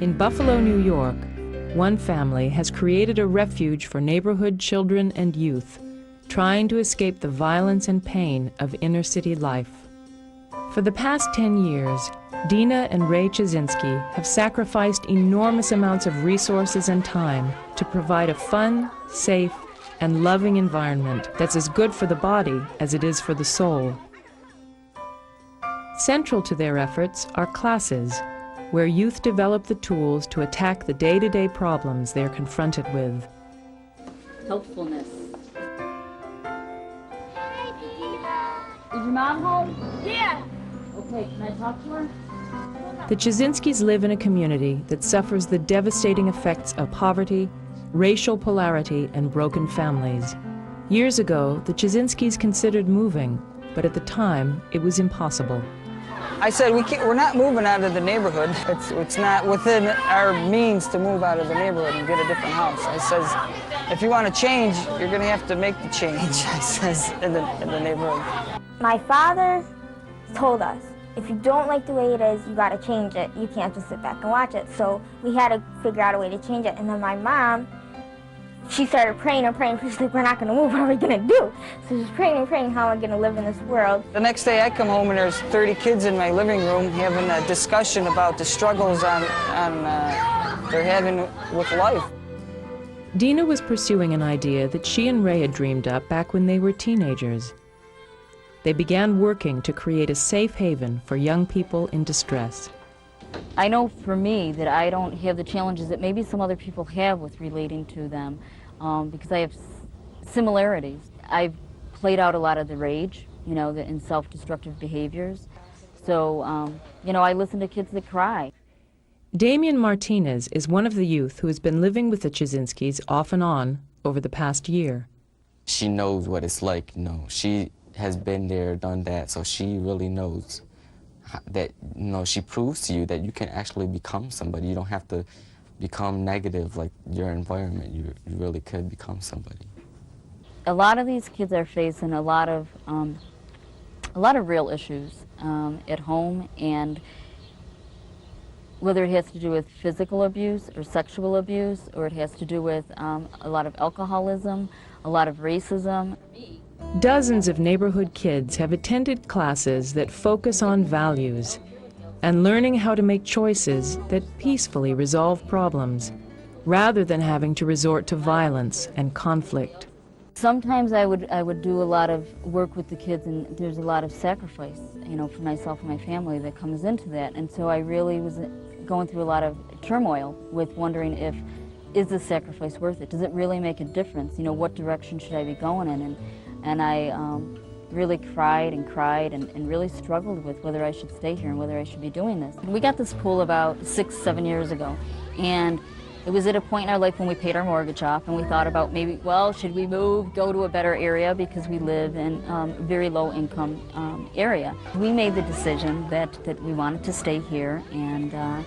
In Buffalo, New York, one family has created a refuge for neighborhood children and youth, trying to escape the violence and pain of inner-city life. For the past 10 years, Dina and Ray Choczynski have sacrificed enormous amounts of resources and time to provide a fun, safe, and loving environment that's as good for the body as it is for the soul. Central to their efforts are classes, where youth develop the tools to attack the day-to-day problems they're confronted with. Helpfulness. Is your mom home? Yeah. Okay, can I talk to her? The Choczynskis live in a community that suffers the devastating effects of poverty, racial polarity, and broken families. Years ago, the Choczynskis considered moving, but at the time, it was impossible. I said, we're not moving out of the neighborhood. It's not within our means to move out of the neighborhood and get a different house. I says, if you want to change, you're going to have to make the change, I says, in the neighborhood. My father told us, if you don't like the way it is, you got to change it. You can't just sit back and watch it. So we had to figure out a way to change it. And then my mom, she started praying and praying. She's like, we're not going to move. What are we going to do? So she's praying and praying, how am I going to live in this world? The next day I come home and there's 30 kids in my living room having a discussion about the struggles they're having with life. Dina was pursuing an idea that she and Ray had dreamed up back when they were teenagers. They began working to create a safe haven for young people in distress. I know for me that I don't have the challenges that maybe some other people have with relating to them because I have similarities. I've played out a lot of the rage, and self-destructive behaviors. So, I listen to kids that cry. Damien Martinez is one of the youth who has been living with the Choczynskis off and on over the past year. She knows what it's like, She has been there, done that, so she really knows that, she proves to you that you can actually become somebody. You don't have to become negative like your environment. You really could become somebody. A lot of these kids are facing a lot of real issues at home, and whether it has to do with physical abuse or sexual abuse, or it has to do with a lot of alcoholism, a lot of racism. Dozens of neighborhood kids have attended classes that focus on values and learning how to make choices that peacefully resolve problems, rather than having to resort to violence and conflict. Sometimes I would do a lot of work with the kids, and there's a lot of sacrifice, for myself and my family that comes into that. And so I really was going through a lot of turmoil with wondering is this sacrifice worth it? Does it really make a difference? What direction should I be going in? And I really cried and really struggled with whether I should stay here and whether I should be doing this. We got this pool about 6-7 years ago, and it was at a point in our life when we paid our mortgage off, and we thought about maybe, should we move, go to a better area, because we live in a very low income area. We made the decision that we wanted to stay here, and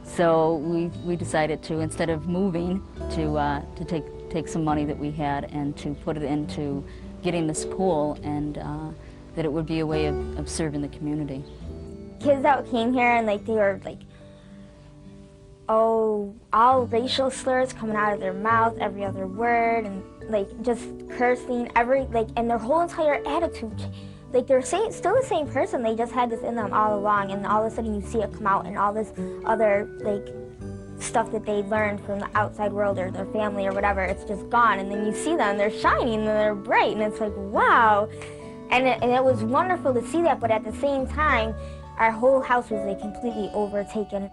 so we decided to, instead of moving, to take some money that we had and to put it into getting this pool, and that it would be a way of serving the community. Kids that came here and they were all racial slurs coming out of their mouth, every other word, and just cursing, and their whole entire attitude. They're still the same person, they just had this in them all along, and all of a sudden you see it come out, and all this other stuff that they learned from the outside world or their family or whatever, it's just gone. And then you see them, they're shining and they're bright, and it's like, wow. And it was wonderful to see that, but at the same time, our whole house was completely overtaken.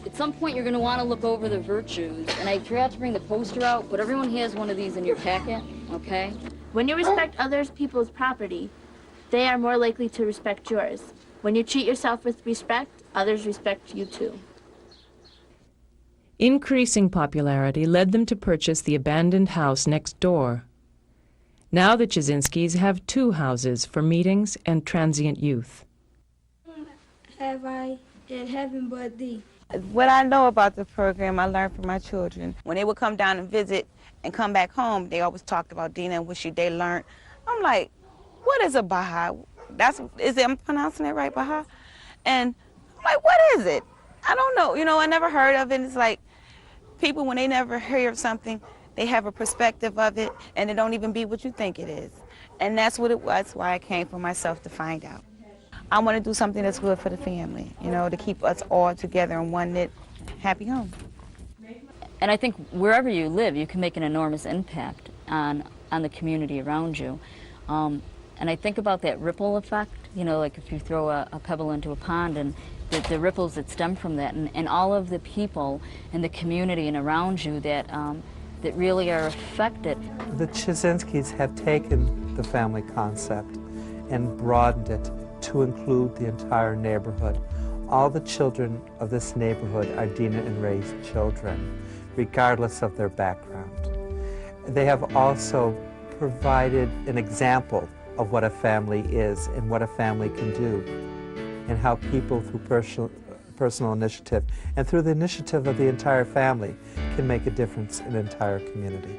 At some point you're going to want to look over the virtues, and I forgot to bring the poster out, but everyone has one of these in your packet, okay? When you respect other people's property, they are more likely to respect yours. When you treat yourself with respect, others respect you too. Increasing popularity led them to purchase the abandoned house next door. Now the Choczynskis have 2 houses for meetings and transient youth. Have I in heaven but thee? What I know about the program, I learned from my children. When they would come down and visit and come back home, they always talked about Dina and what they learned. I'm like, what is a Baha'i? I'm pronouncing it right, Baha'i? And I'm like, what is it? I don't know. You know, I never heard of it. It's like people, when they never hear of something, they have a perspective of it, and it don't even be what you think it is. And that's what it was, why I came for myself to find out. I want to do something that's good for the family, you know, to keep us all together in one knit, happy home. And I think wherever you live, you can make an enormous impact on the community around you. And I think about that ripple effect, you know, like if you throw a pebble into a pond and the ripples that stem from that, and all of the people in the community and around you that, that really are affected. The Choczynskis have taken the family concept and broadened it to include the entire neighborhood. All the children of this neighborhood are Dina and Ray's children, regardless of their background. They have also provided an example of what a family is and what a family can do, and how people through personal initiative and through the initiative of the entire family can make a difference in an entire community.